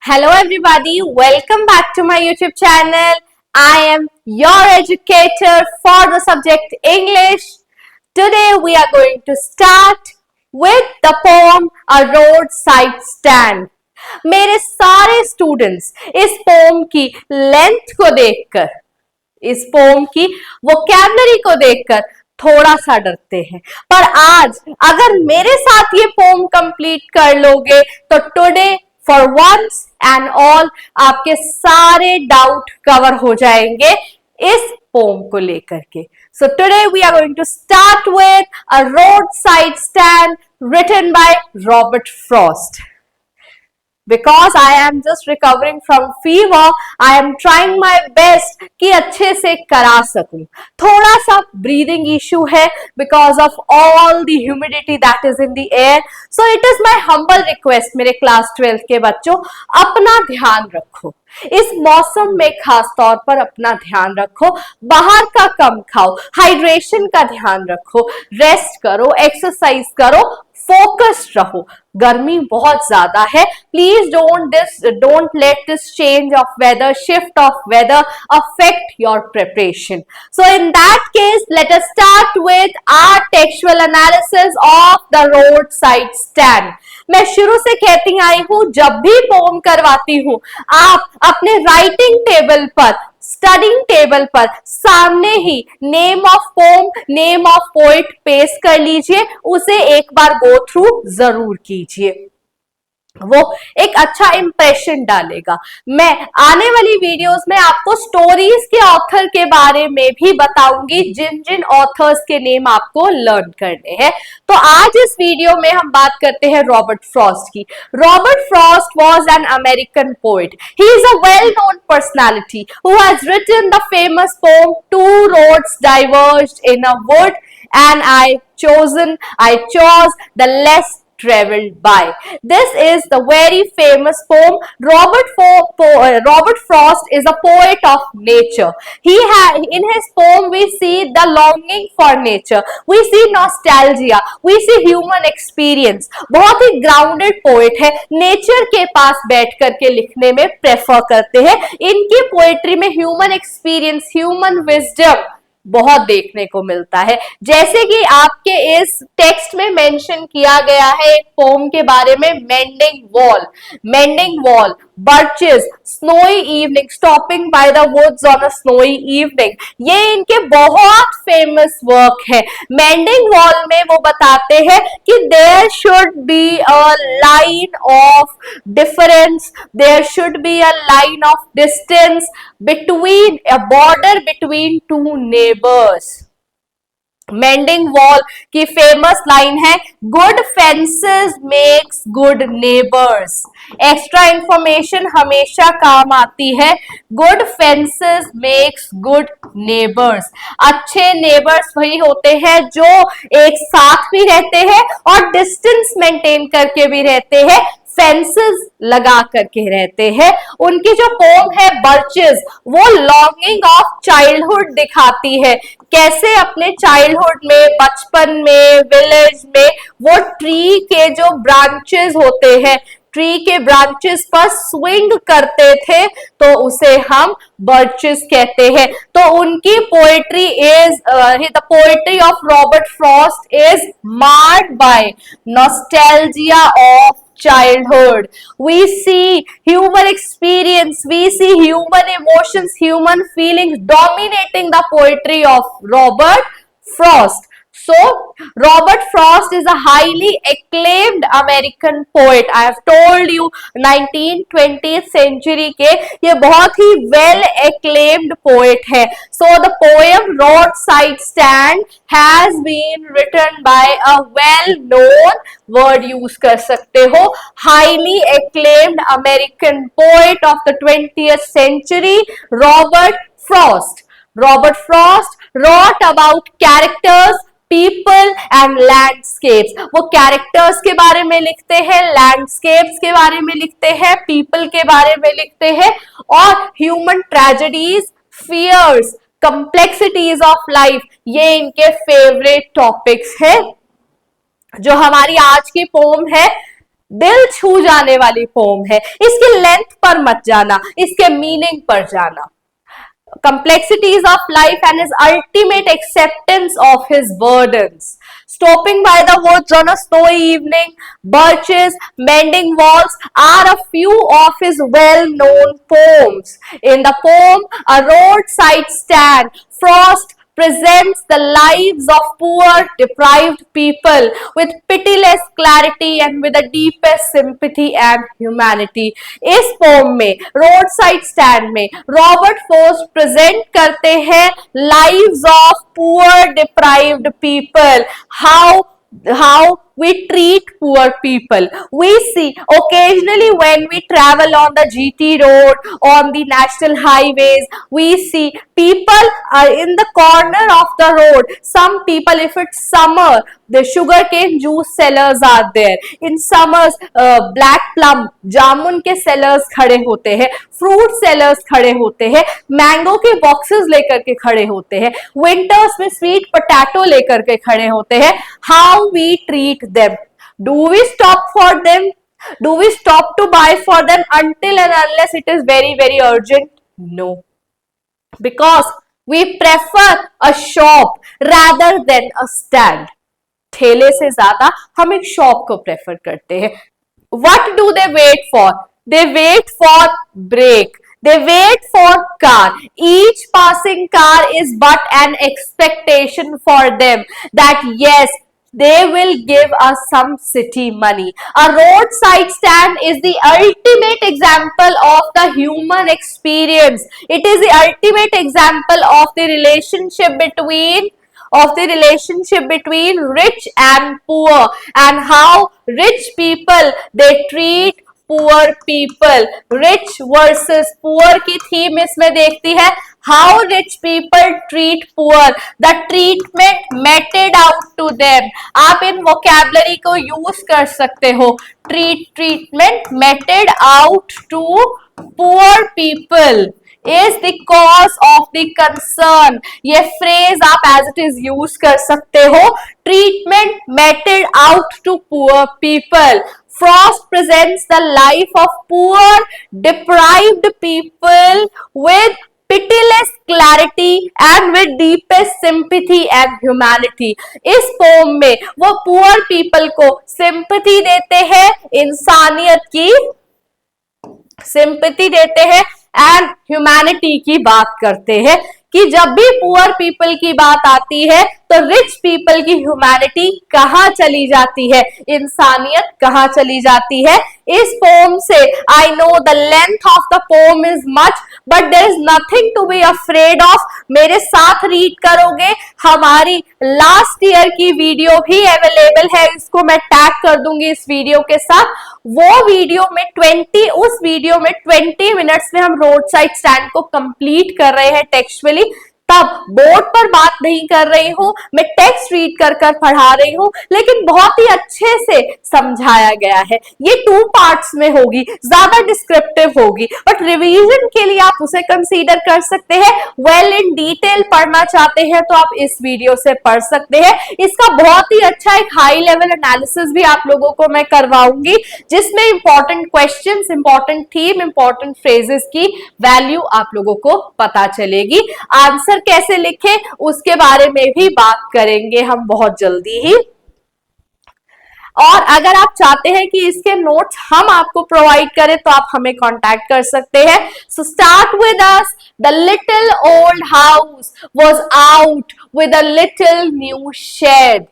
Hello everybody, welcome back to my YouTube channel. I am your educator for the subject English. Today we are going to start with the poem A Roadside Stand. मेरे सारे students इस pome की length को देखकर, इस pome की vocabulary को देखकर थोड़ा सा डरते हैं, पर आज अगर मेरे साथ ये पोम कंप्लीट कर लोगे तो today for once and all आपके सारे डाउट कवर हो जाएंगे इस पोम को लेकर के. So today we are going to start with a roadside stand written by Robert Frost. Because I am just recovering from fever, I am trying my best कि अच्छे से करा सकूं. थोड़ा सा breathing issue है because of all the humidity that is in the air. So it is my humble request मेरे class 12 के बच्चों, अपना ध्यान रखो. इस मौसम में खास तौर पर अपना ध्यान रखो. बाहर का कम खाओ, हाइड्रेशन का ध्यान रखो, रेस्ट करो, एक्सरसाइज करो, फोकस्ड रहो. गर्मी बहुत ज्यादा है. Please don't let this change of weather, shift of weather affect your preparation. So in that case let us start with our textual analysis of the roadside stand. मैं शुरू से कहती आई हूं, जब भी पोम करवाती हूं, आप अपने राइटिंग टेबल पर, स्टडिंग टेबल पर सामने ही name of poem, name of poet paste कर लीजिए. उसे एक बार गो थ्रू जरूर कीजिए, वो एक अच्छा इंप्रेशन डालेगा. मैं आने वाली वीडियोस में आपको स्टोरीज के ऑथर के बारे में भी बताऊंगी, जिन जिन ऑथर्स के नेम आपको लर्न करने हैं. तो आज इस वीडियो में हम बात करते हैं रॉबर्ट फ्रॉस्ट की. Robert Frost was an American poet. He is a well known personality who has written the famous poem two roads diverged in a wood and I chose the less traveled by. This is the very famous poem. Robert Frost is a poet of nature. In his poem we see the longing for nature, we see nostalgia, we see human experience. बहुत ही grounded poet है. Nature के पास बैठ करके लिखने में prefer करते हैं. इनकी पोएट्री में ह्यूमन एक्सपीरियंस, ह्यूमन विजडम बहुत देखने को मिलता है. जैसे कि आपके इस टेक्स्ट में मेंशन किया गया है एक पोम के बारे में, mending wall, birches, snowy evening, stopping by the woods on a snowy evening. ये इनके बहुत फेमस वर्क है. मेंडिंग वॉल में वो बताते हैं कि there should be a line of difference, there should be a line of distance between a border between two neighbors. Mending wall की फेमस लाइन है, good fences makes good neighbours. Extra information हमेशा काम आती है. Good fences makes good neighbours. अच्छे neighbours वही होते हैं जो एक साथ भी रहते हैं और डिस्टेंस मेंटेन करके भी रहते हैं, फेंसेस लगा करके रहते हैं. उनकी जो पोम है बर्चेस, वो लॉन्गिंग ऑफ चाइल्डहुड दिखाती है. कैसे अपने चाइल्डहुड में, बचपन में, विलेज में वो ट्री के जो ब्रांचेस होते हैं, ट्री के ब्रांचेस पर स्विंग करते थे, तो उसे हम बर्चेस कहते हैं. तो उनकी poetry is the poetry of Robert Frost is marked by nostalgia of childhood. We see human experience, we see human emotions, human feelings dominating the poetry of Robert Frost. So Robert Frost is a highly acclaimed American poet. I have told you 19th-20th century के ये बहुत ही well acclaimed poet है. So the poem Roadside Stand has been written by a well known, word use कर सकते हो, highly acclaimed American poet of the 20th century, Robert Frost. Robert Frost wrote about characters, people and landscapes. वो characters के बारे में लिखते हैं, landscapes के बारे में लिखते हैं, पीपल के बारे में लिखते हैं, और human tragedies, fears, complexities of life, ये इनके फेवरेट टॉपिक्स हैं. जो हमारी आज की पोम है दिल छू जाने वाली पोम है। इसकी लेंथ पर मत जाना, इसके मीनिंग पर जाना। Complexities of life and his ultimate acceptance of his burdens. Stopping by the woods on a snowy evening, birches, mending walls are a few of his well-known poems. In the poem, A Roadside Stand, Frost presents the lives of poor, deprived people with pitiless clarity and with the deepest sympathy and humanity. इस pome में, road side stand में, Robert Frost present करते हैं lives of poor deprived people, how we treat poor people. We see occasionally when we travel on the GT road, on the national highways, we see people are in the corner of the road. Some people, if it's summer, the sugarcane juice sellers are there. In summers, black plum, जामुन के sellers खड़े होते हैं, fruit sellers खड़े होते हैं, mango के boxes लेकर के खड़े होते हैं, winters में sweet potato लेकर के खड़े होते हैं. How we treat them? Do we stop for them? Do we stop to buy for them until and unless it is very, very urgent? No. Because we prefer a shop rather than a stand. ठेले से ज्यादा हम एक shop को prefer करते हैं. What do they wait for? They wait for break. They wait for car. Each passing car is but an expectation for them that yes, they will give us some city money. A roadside stand is the ultimate example of the human experience. It is the ultimate example of the relationship between rich and poor, and how rich people they treat poor people. Rich versus poor की theme इसमें देखती है. How rich people treat poor. The treatment meted out to them. आप इन vocabulary को use कर सकते हो. Treatment meted out to poor people is the cause of the concern. ये phrase आप as it is use कर सकते हो. Treatment meted out to poor people. Frost presents the life of poor, deprived people with pitiless clarity and with deepest sympathy and humanity. इस pome में वो poor people को sympathy देते हैं, इंसानियत की sympathy देते हैं and humanity की बात करते हैं कि जब भी पुअर पीपल की बात आती है तो रिच पीपल की ह्यूमैनिटी कहाँ चली जाती है, इंसानियत कहाँ चली जाती है. इस पोम से I know the length of the poem is much but there is nothing to be afraid of. मेरे साथ रीड करोगे. हमारी लास्ट ईयर की वीडियो भी अवेलेबल है, इसको मैं टैग कर दूंगी इस वीडियो के साथ. वो वीडियो में 20 मिनट्स में हम रोड साइड स्टैंड को कंप्लीट कर रहे हैं टेक्सचुअली. तब बोर्ड पर बात नहीं कर रही हूं, मैं टेक्स्ट रीड कर कर पढ़ा रही हूं, लेकिन बहुत ही अच्छे से समझाया गया है. ये 2 पार्ट्स में होगी, ज्यादा डिस्क्रिप्टिव होगी, बट रिवीजन के लिए आप उसे कंसीडर कर सकते हैं. वेल इन डिटेल पढ़ना चाहते हैं तो आप इस वीडियो से पढ़ सकते हैं. इसका बहुत ही अच्छा एक हाई लेवल एनालिसिस भी आप लोगों को मैं करवाऊंगी, जिसमें important questions, important theme, important phrases की वैल्यू आप लोगों को पता चलेगी. आंसर कैसे लिखे उसके बारे में भी बात करेंगे हम बहुत जल्दी ही. और अगर आप चाहते हैं कि इसके नोट्स हम आपको प्रोवाइड करें तो आप हमें कांटेक्ट कर सकते हैं. So start with us. The little old house was out with a little new shed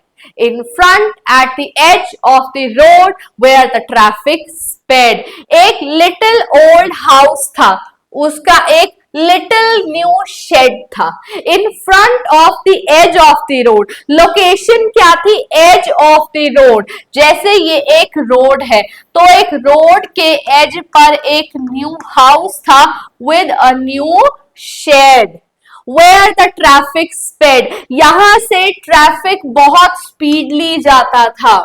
in front at the edge of the road where the traffic sped. एक little old house था, उसका एक little new shed था. In front of the edge of the road. Location क्या थी? Edge of the road. जैसे ये एक रोड है तो एक रोड के एज पर एक न्यू हाउस था with a new shed. Where the traffic sped. यहां से ट्रैफिक बहुत स्पीडली जाता था.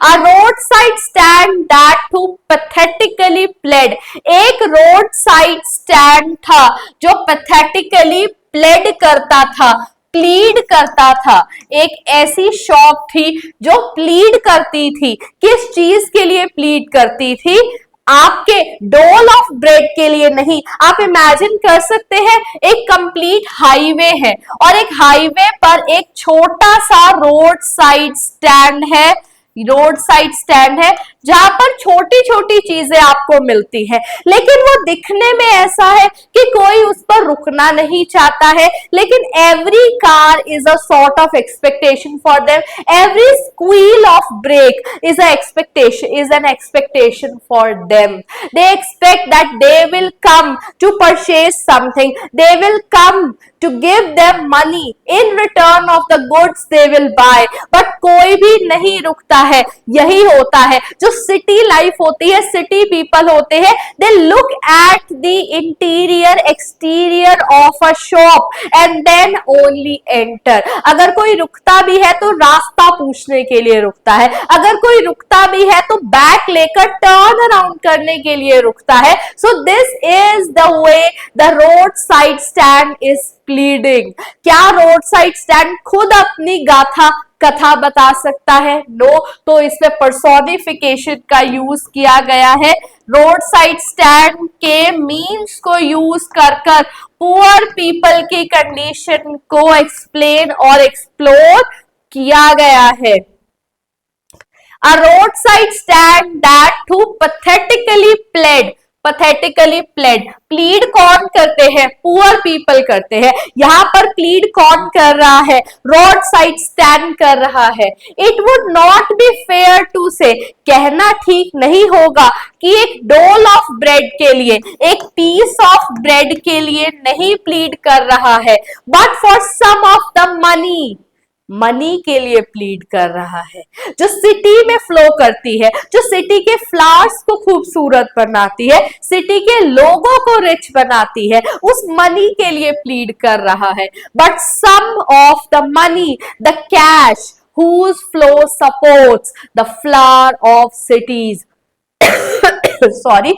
A roadside stand that too pathetically pled. एक रोड साइड स्टैंड था जो pathetically प्लेड करता था. प्लीड करता था, एक ऐसी शॉप थी जो प्लीड करती थी। किस चीज के लिए प्लीड करती थी? आपके डोल ऑफ ब्रेड के लिए नहीं। आप इमेजिन कर सकते हैं, एक कंप्लीट हाईवे है और एक हाईवे पर एक छोटा सा रोड साइड स्टैंड है, रोड साइड स्टैंड है जहां पर छोटी छोटी चीजें आपको मिलती है, लेकिन वो दिखने में ऐसा है कि कोई उस पर रुकना नहीं चाहता है, लेकिन every car is a sort of expectation for them, every squeal of brake is an expectation for them. They expect that they will come to purchase something, they will come to give them money in return of the goods they will buy, but कोई भी नहीं रुकता है। यही होता है जो city life होती है, सिटी पीपल होते हैं, they look at the interior exterior of a shop and then only enter। अगर कोई रुकता भी है तो रास्ता पूछने के लिए रुकता है, अगर कोई रुकता भी है तो बैक लेकर टर्न अराउंड करने के लिए रुकता है। So this is the way the roadside stand is pleading. क्या रोड साइड स्टैंड खुद अपनी गाथा कथा बता सकता है? नो। तो इसमें पर्सोनिफिकेशन का यूज किया गया है। रोड साइड स्टैंड के मीन्स को यूज कर कर पुअर पीपल की कंडीशन को एक्सप्लेन और एक्सप्लोर किया गया है। A roadside stand that who pathetically pled, pathetically played, plead कौन करते हैं? पुअर पीपल करते हैं। यहां पर प्लीड कौन कर रहा है? रोड साइड स्टैंड कर रहा है। It would not be fair to say, कहना ठीक नहीं होगा कि एक डोल ऑफ ब्रेड के लिए, एक पीस ऑफ ब्रेड के लिए नहीं प्लीड कर रहा है, but for some of the money, money के लिए प्लीड कर रहा है, जो सिटी में फ्लो करती है, जो सिटी के फ्लावर्स को खूबसूरत बनाती है, सिटी के लोगों को रिच बनाती है, उस मनी के लिए प्लीड कर रहा है। But some of the money, the cash whose flow supports the flower of cities sorry,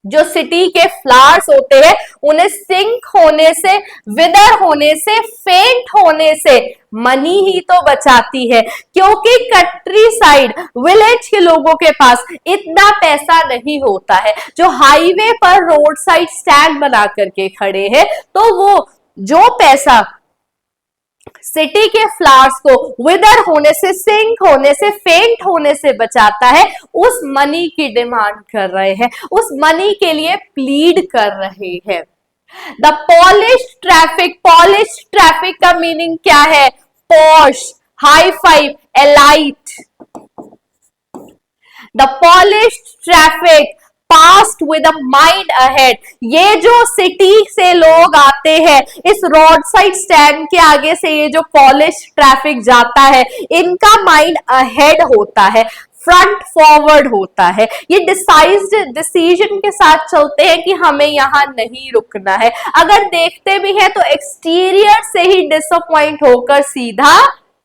जो सिटी के फ्लावर्स होते हैं उन्हें सिंक होने से, विदर होने से, फेंट होने से मनी ही तो बचाती है, क्योंकि कंट्री साइड विलेज के लोगों के पास इतना पैसा नहीं होता है जो हाईवे पर रोड साइड स्टैंड बना करके खड़े हैं। तो वो जो पैसा सिटी के फ्लावर्स को विदर होने से, सिंक होने से, फेंट होने से बचाता है, उस मनी की डिमांड कर रहे हैं, उस मनी के लिए प्लीड कर रहे हैं। द पॉलिश ट्रैफिक का मीनिंग क्या है? Posh, high five, elite. The polish traffic passed with a mind ahead, ये जो सिटी से लोग आते हैं इस रोड साइड स्टैंड के आगे से, ये जो पॉलिश ट्रैफिक जाता है, इनका माइंड अहेड होता है, फ्रंट फॉरवर्ड होता है। ये डिसीजन के साथ चलते हैं कि हमें यहाँ नहीं रुकना है। अगर देखते भी हैं तो एक्सटीरियर से ही डिसअपॉइंट होकर सीधा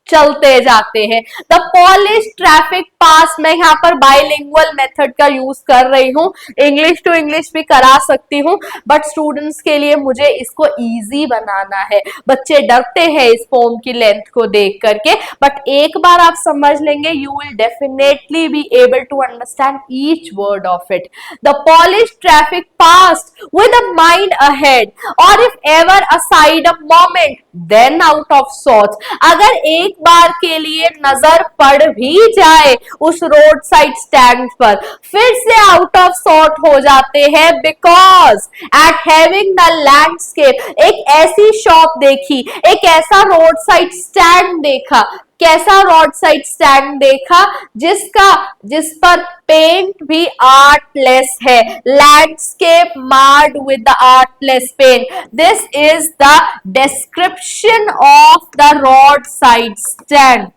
चलते जाते हैं। द पॉलिश ट्रैफिक पास, मैं यहाँ पर बाइलिंगुअल मेथड का यूज कर रही हूँ, इंग्लिश टू इंग्लिश भी करा सकती हूँ, बट स्टूडेंट्स के लिए मुझे इसको इजी बनाना है। बच्चे डरते हैं इस पोम की लेंथ को देख करके, बट एक बार आप समझ लेंगे, you will definitely be able to understand each word of it. The polish traffic passed with a mind ahead, और if ever aside a moment then out of sorts, अगर एक बार के लिए नजर पड़ भी जाए उस रोड साइड स्टैंड पर, फिर से आउट ऑफ सॉर्ट हो जाते हैं, because at having the landscape, एक ऐसी शॉप देखी, एक ऐसा रोड साइड स्टैंड देखा, कैसा रोड साइड स्टैंड देखा, जिस पर पेंट भी आर्टलेस है, landscape marred with the artless paint. This is the description of the roadside stand.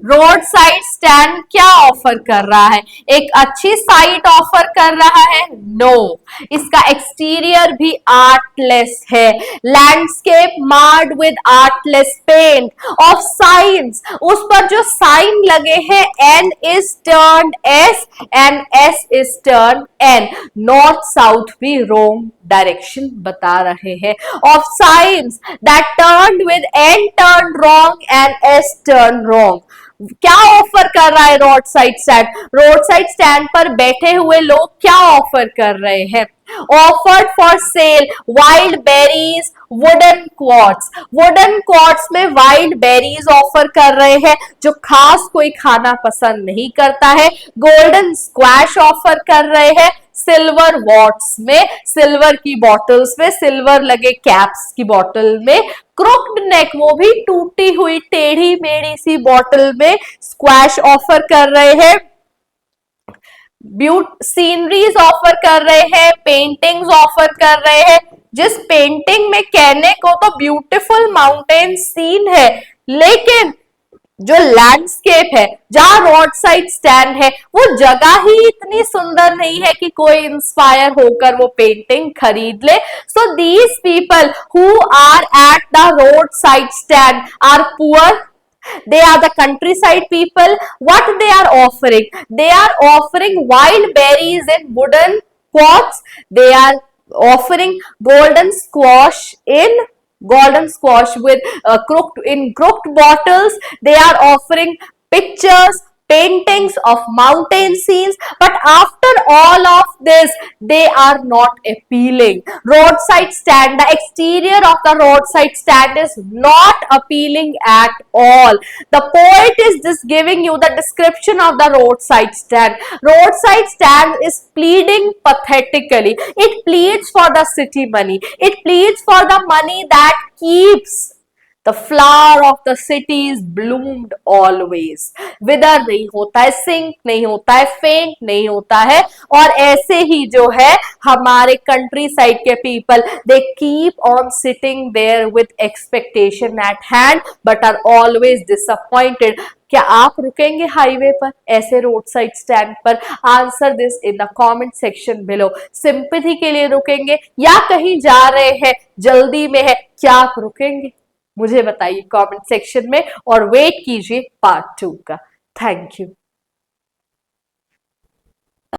Roadside stand क्या ऑफर कर रहा है? एक अच्छी साइट ऑफर कर रहा है? नो, इसका एक्सटीरियर भी आर्टलेस है। Landscape marred with artless paint of signs, उस पर जो साइन लगे हैं N is turn S and S is turn N, north south भी रोंग डायरेक्शन बता रहे हैं। Of signs that turn with N turn wrong and S turn wrong, क्या ऑफर कर रहा है roadside stand? Roadside stand पर बैठे हुए लोग क्या ऑफर कर रहे हैं? Offered for sale wild berries wooden quartz, wooden quartz में वाइल्ड बेरीज ऑफर कर रहे हैं जो खास कोई खाना पसंद नहीं करता है। गोल्डन स्क्वैश ऑफर कर रहे हैं सिल्वर वॉट्स में, सिल्वर की बॉटल्स में, सिल्वर लगे कैप्स की बॉटल में। क्रोक्ड नेक, वो भी टूटी हुई टेढ़ी मेढ़ी सी बॉटल में स्क्वैश ऑफर कर रहे हैं। सीनरीज ऑफर कर रहे हैं, पेंटिंग्स ऑफर कर रहे हैं। जिस पेंटिंग में कहने को तो ब्यूटीफुल माउंटेन सीन है, लेकिन जो लैंडस्केप है, जहां रोड साइड स्टैंड है, वो जगह ही इतनी सुंदर नहीं है कि कोई इंस्पायर होकर वो पेंटिंग खरीद ले। So these people who are at the roadside stand are poor, they are the countryside people. What they are offering? They are offering wild berries in wooden pots. They are offering golden squash with crooked bottles. They are offering pictures, paintings of mountain scenes, but after all of this they are not appealing. Roadside stand, the exterior of the roadside stand is not appealing at all. The poet is just giving you the description of the roadside stand. Roadside stand is pleading pathetically. It pleads for the city money. It pleads for the money that keeps the flower of the city is bloomed always. विदर नहीं होता है, sink नहीं होता है, फेंट नहीं होता है। और ऐसे ही जो है हमारे कंट्री साइड के people, they keep on sitting there with expectation at hand but are always disappointed. क्या आप रुकेंगे हाईवे पर, ऐसे रोड साइड स्टैंड पर? Answer this in the comment section below. Sympathy के लिए रुकेंगे या कहीं जा रहे हैं, जल्दी में है, क्या आप रुकेंगे? मुझे बताइए कमेंट सेक्शन में और वेट कीजिए पार्ट 2 का। Thank you.